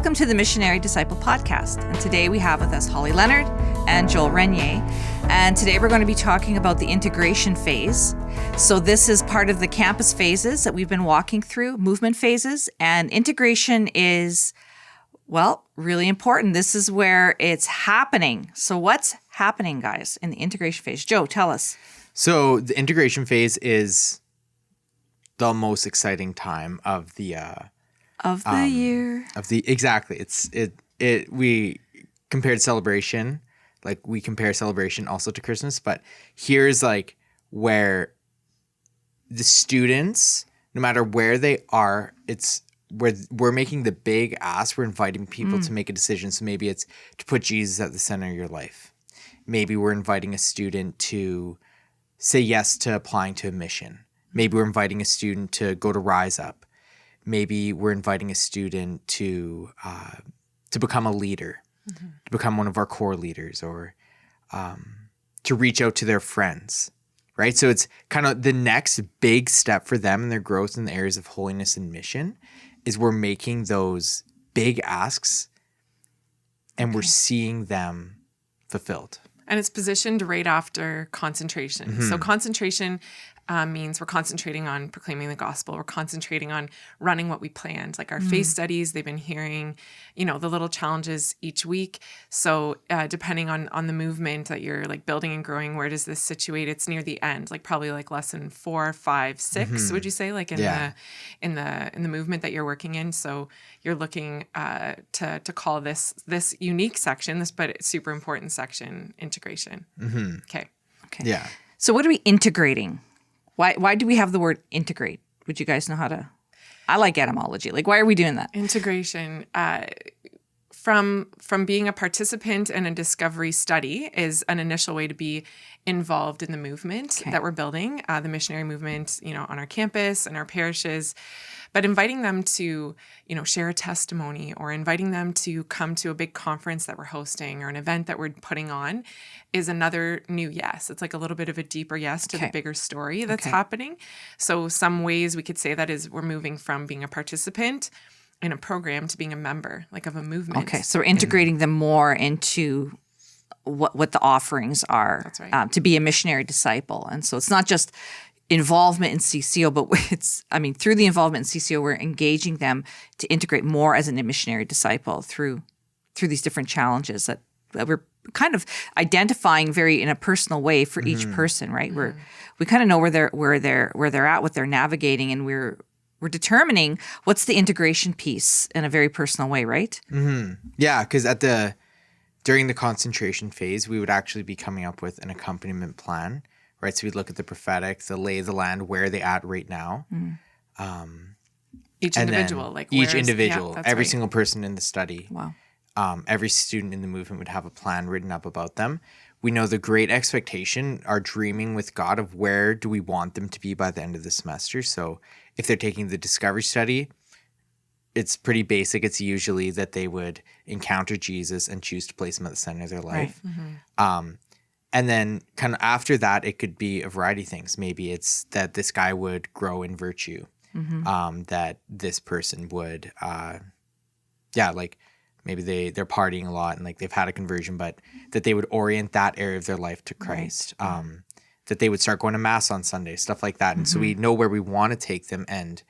Welcome to the Missionary Disciple Podcast. And today we have with us Holly Leonard and Joel Renier. And today we're going to be talking about the integration phase. So this is part of the campus phases that we've been walking through, movement phases. And integration is, well, really important. This is where it's happening. So what's happening, guys, in the integration phase? Joe, tell us. So the integration phase is the most exciting time of the year. Exactly. We compared celebration, like we compare celebration also to Christmas, but here's like where the students, no matter where they are, it's where we're making the big ask. We're inviting people to make a decision. So maybe it's to put Jesus at the center of your life. Maybe we're inviting a student to say yes to applying to a mission. Maybe we're inviting a student to go to Rise Up. Maybe we're inviting a student to become a leader, to become one of our core leaders, or to reach out to their friends, right? So it's kind of the next big step for them in their growth in the areas of holiness and mission is we're making those big asks and we're seeing them fulfilled. And it's positioned right after concentration. So concentration means we're concentrating on proclaiming the gospel. We're concentrating on running what we planned, like our faith studies. They've been hearing, the little challenges each week. So depending on the movement that you're like building and growing, where does this situate? It's near the end, like probably like lesson 4, 5, 6. Would you say, like in the movement that you're working in? So you're looking to call this unique section, but it's super important section, integration. Okay. Yeah. So what are we integrating? Why do we have the word integrate? Would you guys know how to? I like etymology. Like, why are we doing that? Integration, from being a participant in a discovery study, is an initial way to be involved in the movement that we're building, the missionary movement, on our campus and our parishes. But inviting them to, share a testimony, or inviting them to come to a big conference that we're hosting or an event that we're putting on is another new yes. It's like a little bit of a deeper yes to the bigger story that's happening. So some ways we could say that is we're moving from being a participant in a program to being a member, like of a movement. Okay, so we're integrating them more into what the offerings are. That's right. To be a missionary disciple. And so it's not just involvement in CCO, but through the involvement in CCO, we're engaging them to integrate more as a missionary disciple through these different challenges that we're kind of identifying in a personal way for each person, right? We kind of know where they're at, what they're navigating, and we're determining what's the integration piece in a very personal way, right? Yeah, because during the concentration phase, we would actually be coming up with an accompaniment plan. Right, so we'd look at the prophetic, the lay of the land, where are they at right now? Each individual, every single person in the study. Wow. Every student in the movement would have a plan written up about them. We know the great expectation, our dreaming with God of where do we want them to be by the end of the semester. So if they're taking the discovery study, it's pretty basic. It's usually that they would encounter Jesus and choose to place him at the center of their life. Right. And then kind of after that, it could be a variety of things. Maybe it's that this guy would grow in virtue, that this person would, maybe they're partying a lot and like they've had a conversion, but that they would orient that area of their life to Christ, that they would start going to mass on Sunday, stuff like that. And so we know where we want to take them. And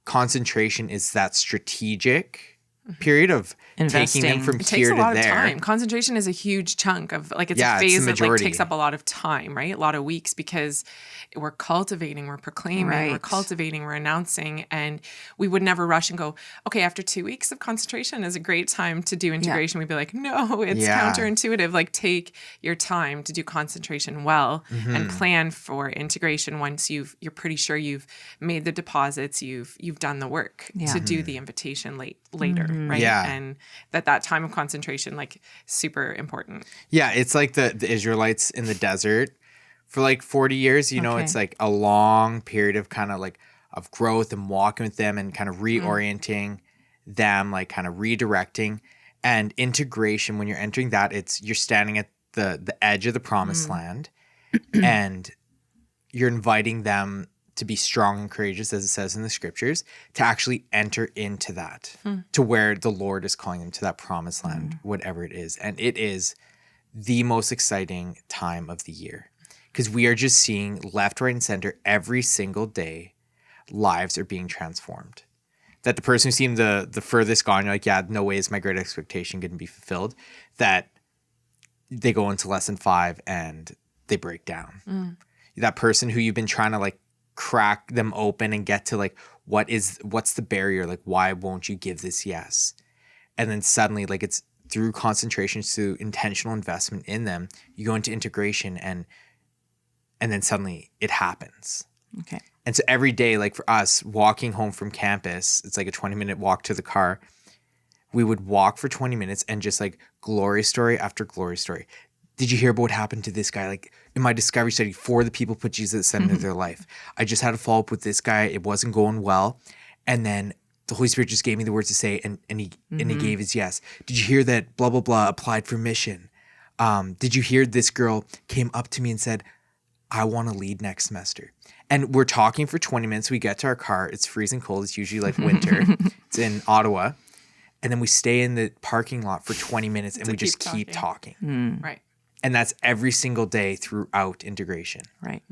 concentration is that strategic period of investing. Taking them from it here takes a lot to there. Of time. Concentration is a huge chunk of it's a phase that takes up a lot of time, right? A lot of weeks, because we're cultivating, we're proclaiming, we're cultivating, we're announcing, and we would never rush and go, okay, after 2 weeks of concentration is a great time to do integration. We'd be like, no, it's counterintuitive. Like, take your time to do concentration well and plan for integration once you're pretty sure you've made the deposits, you've done the work to do the invitation later. Right. Yeah. And that time of concentration, like, super important. Yeah. It's like the Israelites in the desert for like 40 years, it's like a long period of kind of like of growth and walking with them and kind of reorienting them, like kind of redirecting. And integration, when you're entering that, you're standing at the edge of the promised land and you're inviting them to be strong and courageous, as it says in the scriptures, to actually enter into that, to where the Lord is calling them, to that promised land, whatever it is. And it is the most exciting time of the year, because we are just seeing left, right, and center every single day, lives are being transformed. That the person who seemed the furthest gone, you're like, yeah, no way is my great expectation going to be fulfilled, that they go into lesson 5 and they break down. That person who you've been trying to like crack them open and get to like, what's the barrier? Like, why won't you give this yes? And then suddenly, like, it's through concentration, through intentional investment in them, you go into integration, and then suddenly it happens. Okay. And so every day, like for us walking home from campus, it's like a 20-minute walk to the car. We would walk for 20 minutes and just like glory story after glory story. Did you hear about what happened to this guy? Like in my discovery study, 4 of the people put Jesus at the center of their life. I just had to follow up with this guy. It wasn't going well. And then the Holy Spirit just gave me the words to say, and he gave his yes. Did you hear that blah, blah, blah applied for mission? Did you hear this girl came up to me and said, I want to lead next semester? And we're talking for 20 minutes. We get to our car. It's freezing cold. It's usually like winter. It's in Ottawa. And then we stay in the parking lot for 20 minutes and we just keep talking. Right. And that's every single day throughout integration. Right.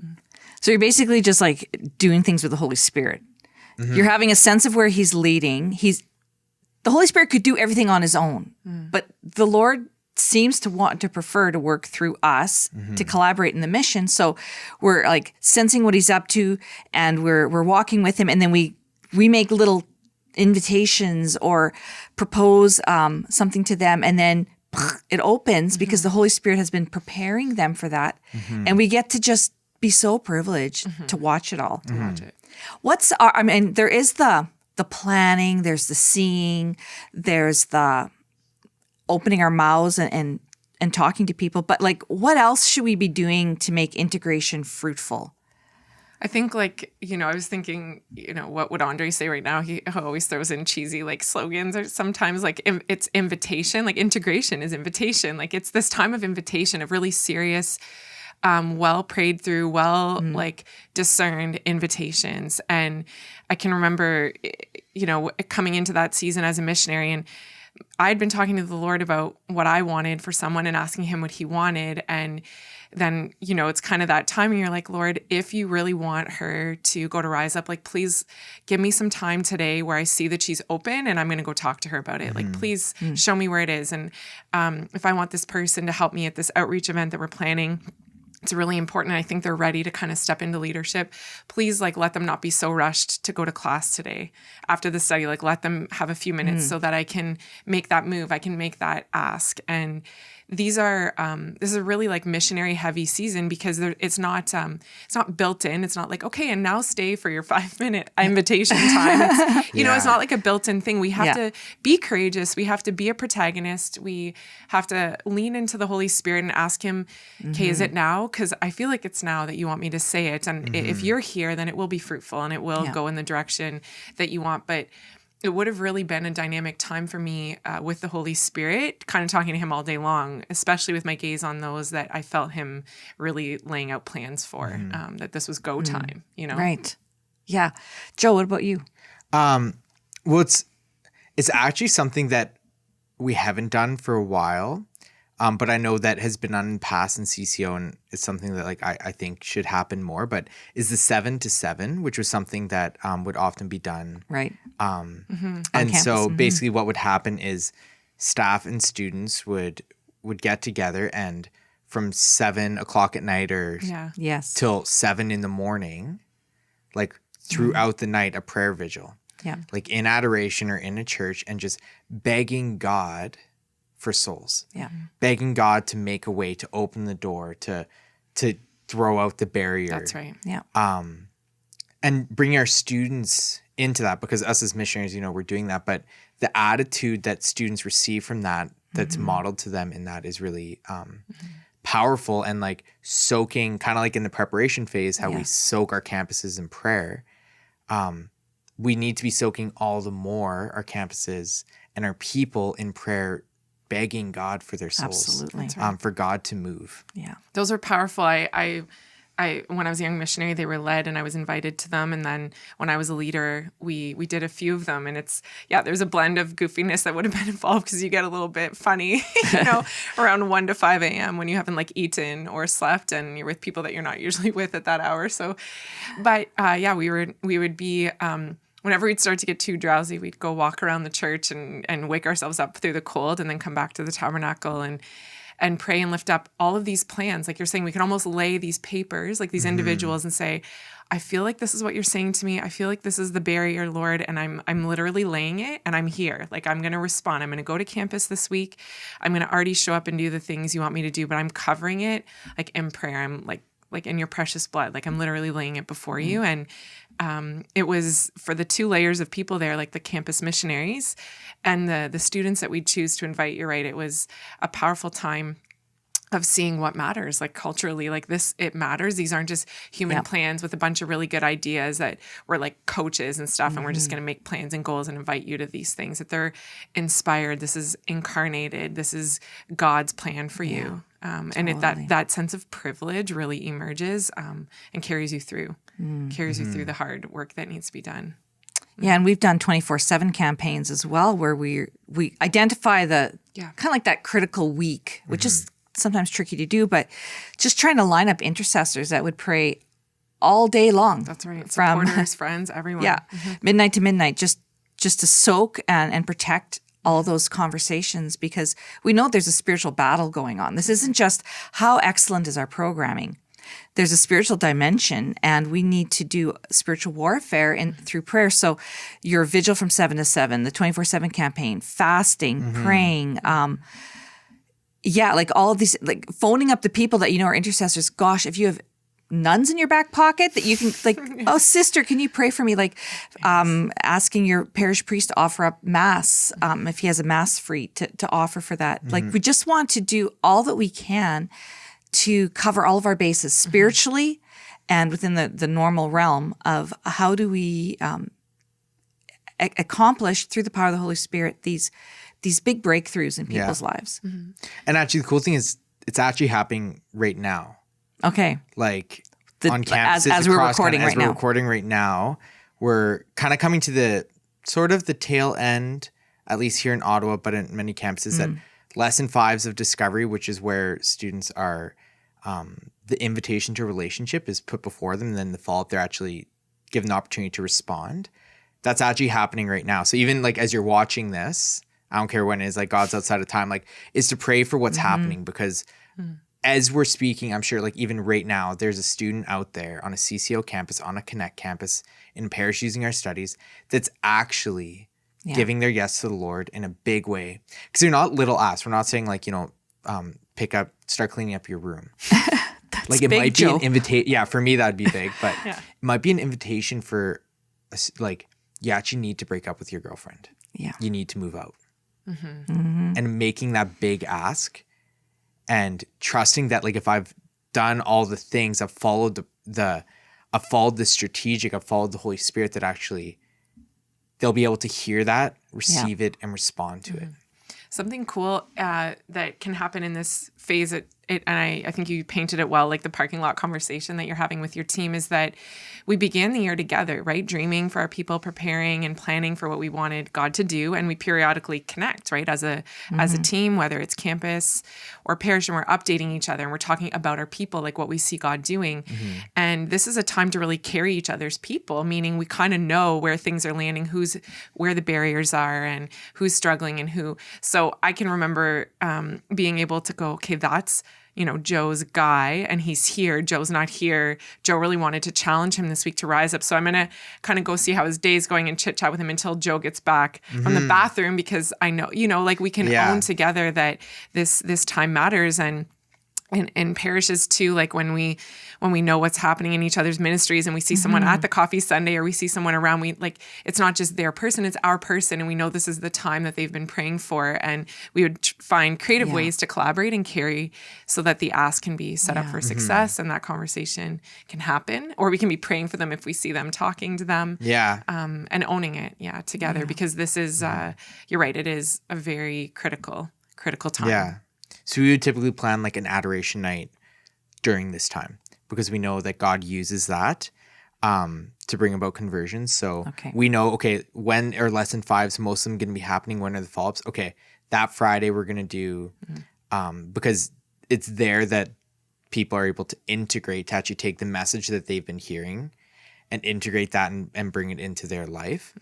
So you're basically just like doing things with the Holy Spirit. You're having a sense of where he's leading. The Holy Spirit could do everything on his own, but the Lord seems to want to prefer to work through us to collaborate in the mission. So we're like sensing what he's up to, and we're walking with him, and then we make little invitations or propose something to them, and then it opens because the Holy Spirit has been preparing them for that, and we get to just be so privileged to watch it all. To watch it. There is the planning, there's the seeing, there's the opening our mouths and talking to people. But like, what else should we be doing to make integration fruitful? I think like, I was thinking, what would Andre say right now? He always throws in cheesy like slogans, or sometimes like it's invitation, like integration is invitation. Like it's this time of invitation, of really serious, well prayed through, like discerned invitations. And I can remember, coming into that season as a missionary, and I'd been talking to the Lord about what I wanted for someone and asking him what he wanted. And then, it's kind of that time and you're like, Lord, if you really want her to go to Rise Up, like, please give me some time today where I see that she's open and I'm going to go talk to her about it. Like, please show me where it is. And if I want this person to help me at this outreach event that we're planning, it's really important. I think they're ready to kind of step into leadership. Please, like, let them not be so rushed to go to class today after the study. Like, let them have a few minutes so that I can make that move. I can make that ask. And this is a really like missionary heavy season, because it's not built in. It's not like, okay, and now stay for your 5-minute invitation time. It's, it's not like a built-in thing. We have to be courageous. We have to be a protagonist. We have to lean into the Holy Spirit and ask him, okay, is it now? Because I feel like it's now that you want me to say it. And if you're here, then it will be fruitful and it will go in the direction that you want. But it would have really been a dynamic time for me with the Holy Spirit, kind of talking to him all day long, especially with my gaze on those that I felt him really laying out plans for, that this was go time, Right. Yeah. Joe, what about you? Well, it's actually something that we haven't done for a while, but I know that has been done in past in CCO, and it's something that like I think should happen more, but is the 7 to 7, which was something that would often be done. Right. And so basically what would happen is staff and students would get together, and from 7 o'clock at night or till 7 in the morning, like throughout the night, a prayer vigil. Yeah. Like in adoration or in a church, and just begging God for souls. Yeah. Begging God to make a way, to open the door, to throw out the barrier. That's right. Yeah. And bring our students into that, because us as missionaries, we're doing that. But the attitude that students receive from that, that's modeled to them in that, is really powerful, and like soaking, kind of like in the preparation phase, how we soak our campuses in prayer. We need to be soaking all the more our campuses and our people in prayer, begging God for their souls. Absolutely. For God to move. Yeah. Those are powerful. I when I was a young missionary, they were led and I was invited to them. And then when I was a leader, we did a few of them. And there's a blend of goofiness that would have been involved because you get a little bit funny, around 1 to 5 a.m. when you haven't like eaten or slept and you're with people that you're not usually with at that hour. So, but we would be, whenever we'd start to get too drowsy, we'd go walk around the church and wake ourselves up through the cold and then come back to the tabernacle and pray and lift up all of these plans. Like you're saying, we can almost lay these papers, like these individuals, and say, I feel like this is what you're saying to me. I feel like this is the barrier, Lord, and I'm literally laying it, and I'm here. Like I'm going to respond. I'm going to go to campus this week. I'm going to already show up and do the things you want me to do, but I'm covering it like in prayer. I'm like in your precious blood. Like I'm literally laying it before you. And it was for the 2 layers of people there, like the campus missionaries and the students that we choose to invite. You're right. It was a powerful time of seeing what matters, like culturally, like this, it matters. These aren't just human plans with a bunch of really good ideas that we're like coaches and stuff. And we're just going to make plans and goals and invite you to these things, that they're inspired. This is incarnated. This is God's plan for you. And that sense of privilege really emerges and carries you through the hard work that needs to be done. Yeah, and we've done 24/7 campaigns as well, where we identify the kind of like that critical week, which is sometimes tricky to do, but just trying to line up intercessors that would pray all day long. That's right. Supporters, friends, everyone. Yeah, midnight to midnight, just to soak and protect all those conversations, because we know there's a spiritual battle going on. This isn't just how excellent is our programming. There's a spiritual dimension, and we need to do spiritual warfare through prayer. So your vigil from 7 to 7, the 24/7 campaign, fasting, praying, like all of these, like phoning up the people that you know are intercessors. Gosh, if you have nuns in your back pocket that you can like, oh sister, can you pray for me? Like asking your parish priest to offer up mass, if he has a mass free to offer for that. Like we just want to do all that we can to cover all of our bases spiritually and within the normal realm of how do we accomplish through the power of the Holy Spirit these big breakthroughs in people's lives. And actually the cool thing is it's actually happening right now. Okay. Like on campuses as we're across recording Canada, right now. As we're recording right now, we're kind of coming to the sort of the tail end, at least here in Ottawa, but in many campuses, that lesson 5s of discovery, which is where students are, the invitation to a relationship is put before them, and then the follow-up, they're actually given the opportunity to respond. That's actually happening right now. So even like as you're watching this, I don't care when it is, like God's outside of time, like is to pray for what's happening, because as we're speaking, I'm sure like even right now, there's a student out there on a CCO campus, on a Connect campus in parish using our studies that's actually giving their yes to the Lord in a big way. Because they're not little asks. We're not saying like, start cleaning up your room. Like it big, might Joe. be an invitation. Yeah, for me, that'd be big. But it might be an invitation for like, you actually need to break up with your girlfriend. Yeah. You need to move out. And making that big ask and trusting that like if I've done all the things, I've followed I've followed the strategic, I've followed the Holy Spirit, that actually they'll be able to hear that, receive it, and respond to it. Something cool that can happen in this phase, and I think you painted it well, like the parking lot conversation that you're having with your team, is that we began the year together, right? Dreaming for our people, preparing and planning for what we wanted God to do. And we periodically connect, right? As a team, whether it's campus or parish, and we're updating each other and we're talking about our people, like what we see God doing. And this is a time to really carry each other's people, meaning we kind of know where things are landing, where the barriers are and who's struggling and who. So I can remember being able to go, okay, that's Joe's guy and he's here. Joe's not here. Joe really wanted to challenge him this week to rise up. So I'm going to kind of go see how his day's going and chit chat with him until Joe gets back from the bathroom, because I know, like we can own together that this time matters. And in parishes too, like when we know what's happening in each other's ministries and we see someone at the coffee Sunday or we see someone around, it's not just their person, it's our person. And we know this is the time that they've been praying for. And we would find creative ways to collaborate and carry so that the ask can be set up for success and that conversation can happen. Or we can be praying for them if we see them, talking to them. And owning it, together. Because this is, you're right, it is a very critical time. Yeah. So we would typically plan like an adoration night during this time. because we know that God uses that to bring about conversions. So Okay. we know, okay, when are lesson 5s, most of them going to be happening? When are the follow-ups? Okay, that Friday we're going to do, because it's there that people are able to integrate, to actually take the message that they've been hearing and integrate that and bring it into their life.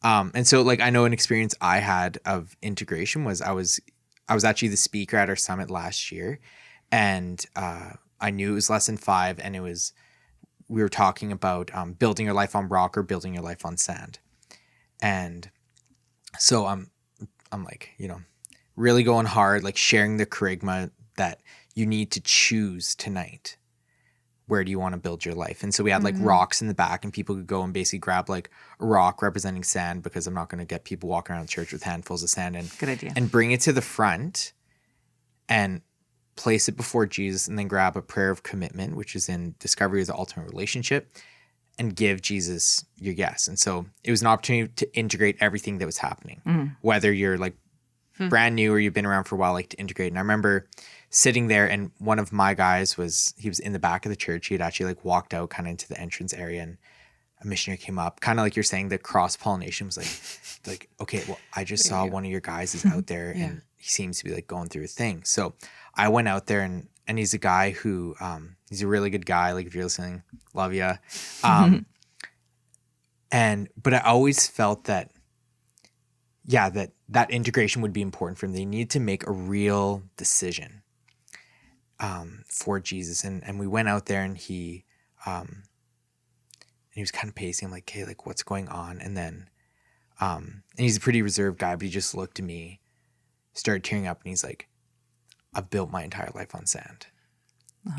And so like, I know an experience I had of integration was I was actually the speaker at our summit last year, and I knew it was lesson 5, and we were talking about building your life on rock or building your life on sand. And so I'm like, really going hard, like sharing the charisma that you need to choose tonight. Where do you want to build your life? And so we had like rocks in the back, and people could go and basically grab like a rock representing sand, because I'm not going to get people walking around the church with handfuls of sand, and Good idea. and bring it to the front and place it before Jesus, and then grab a prayer of commitment, which is in discovery of the ultimate relationship, and give Jesus your yes. And so it was an opportunity to integrate everything that was happening, whether you're like brand new or you've been around for a while, like to integrate. And I remember sitting there, and one of my guys was in the back of the church. He had actually like walked out kind of into the entrance area, and a missionary came up, kind of like you're saying, the cross-pollination was like, okay, well, I just saw one of your guys is out there and he seems to be like going through a thing. So I went out there, and he's a guy who, he's a really good guy. Like if you're listening, love ya. But I always felt that, that integration would be important for him. They need to make a real decision for Jesus. And we went out there, and he was kind of pacing. I'm like, okay, like what's going on? And then, and he's a pretty reserved guy, but he just looked at me, started tearing up, and he's like, I've built my entire life on sand.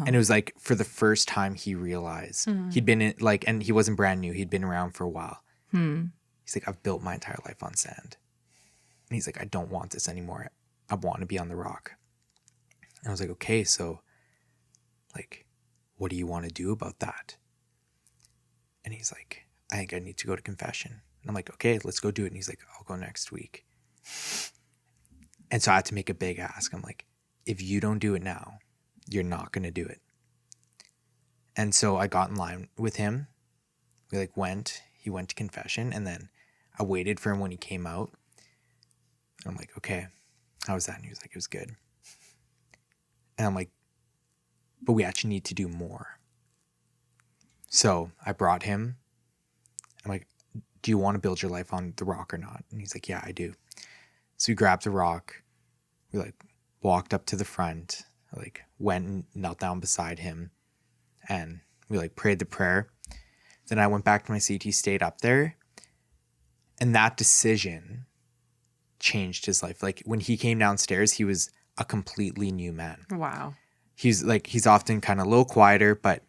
And it was like, for the first time he realized he'd been in like, and he wasn't brand new. He'd been around for a while. He's like, I've built my entire life on sand. And he's like, I don't want this anymore. I want to be on the rock. And I was like, okay, so like, what do you want to do about that? And he's like, I think I need to go to confession. And I'm like, okay, let's go do it. And he's like, I'll go next week. And so I had to make a big ask. I'm like, if you don't do it now, you're not going to do it. And so I got in line with him. We like he went to confession, and then I waited for him when he came out. And I'm like, okay, how was that? And he was like, it was good. And I'm like, but we actually need to do more. So I brought him. I'm like, do you want to build your life on the rock or not? And he's like, yeah, I do. So we grabbed the rock. We like walked up to the front, like went and knelt down beside him, and we like prayed the prayer. Then I went back to my seat. He stayed up there. And that decision changed his life. Like when he came downstairs, he was a completely new man. Wow. He's often kind of a little quieter, but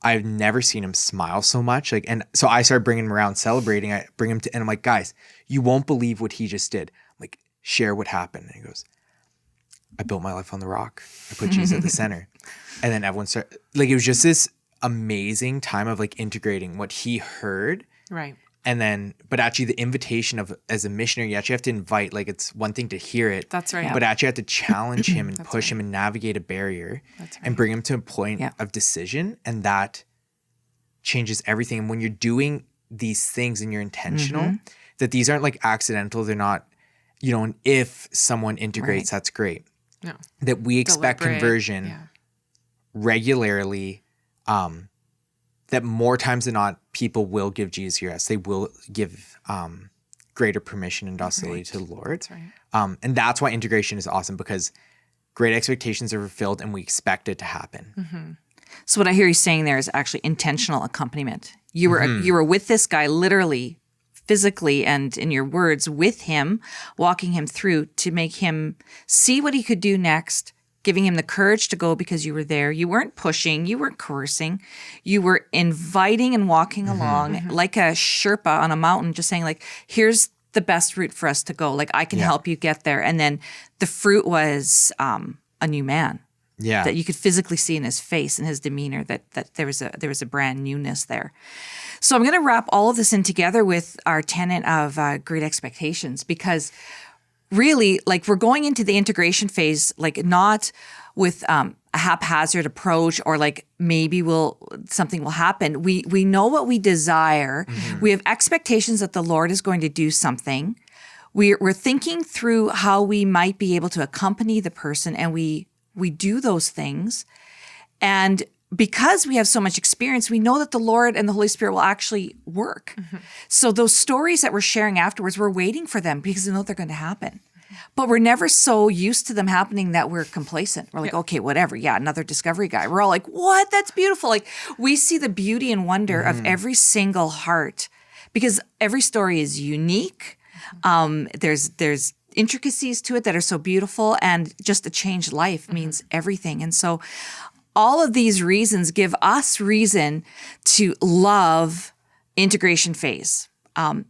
I've never seen him smile so much. Like, and so I started bringing him around celebrating. I bring him to, and I'm like, guys, you won't believe what he just did. I'm like, share what happened. And he goes, I built my life on the rock. I put Jesus at the center. And then everyone started, like, it was just this amazing time of like integrating what he heard. Right. And then, but actually the invitation of, as a missionary, you actually have to invite, like it's one thing to hear it. That's right. But actually have to challenge him and That's push right. him and navigate a barrier. That's right. And bring him to a point of decision. And that changes everything. And when you're doing these things and you're intentional, that these aren't like accidental. They're not, and if someone integrates, that's great. No. That we expect Deliberate, conversion regularly, that more times than not, people will give Jesus your yes. They will give greater permission and docility to the Lord. That's right. And that's why integration is awesome, because great expectations are fulfilled and we expect it to happen. So what I hear you saying there is actually intentional accompaniment. You were with this guy literally, physically, and in your words with him, walking him through to make him see what he could do next, giving him the courage to go because you were there. You weren't pushing, you weren't coercing. You were inviting and walking along like a Sherpa on a mountain, just saying like, here's the best route for us to go. Like, I can help you get there. And then the fruit was a new man. Yeah. That you could physically see in his face and his demeanor that there was a brand newness there. So I'm going to wrap all of this in together with our tenet of great expectations, because really, like, we're going into the integration phase, like, not with a haphazard approach, or like maybe something will happen. We know what we desire. We have expectations that the Lord is going to do something. We're thinking through how we might be able to accompany the person, and we do those things. And because we have so much experience, we know that the Lord and the Holy Spirit will actually work. So those stories that we're sharing afterwards, we're waiting for them because we know they're going to happen. But we're never so used to them happening that we're complacent. We're like, okay, whatever. Yeah, another discovery guy. We're all like, what? That's beautiful. Like, we see the beauty and wonder of every single heart, because every story is unique. There's intricacies to it that are so beautiful, and just a changed life means everything. And so all of these reasons give us reason to love integration phase.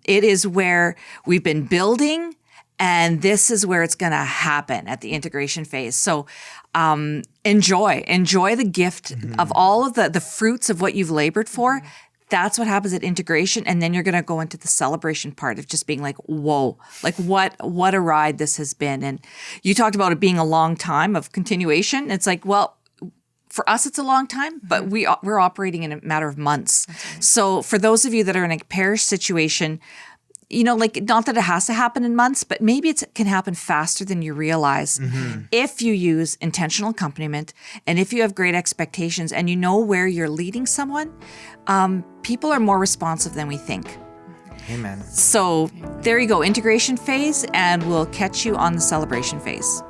It is where we've been building, and this is where it's going to happen at the integration phase. So enjoy the gift of all of the fruits of what you've labored for. That's what happens at integration. And then you're going to go into the celebration part of just being like, whoa, like what a ride this has been. And you talked about it being a long time of continuation. It's like, well, for us, it's a long time, but we're operating in a matter of months. Right. So for those of you that are in a parish situation, like, not that it has to happen in months, but maybe it can happen faster than you realize if you use intentional accompaniment, and if you have great expectations and you know where you're leading someone. People are more responsive than we think. Amen. So there you go, integration phase, and we'll catch you on the celebration phase.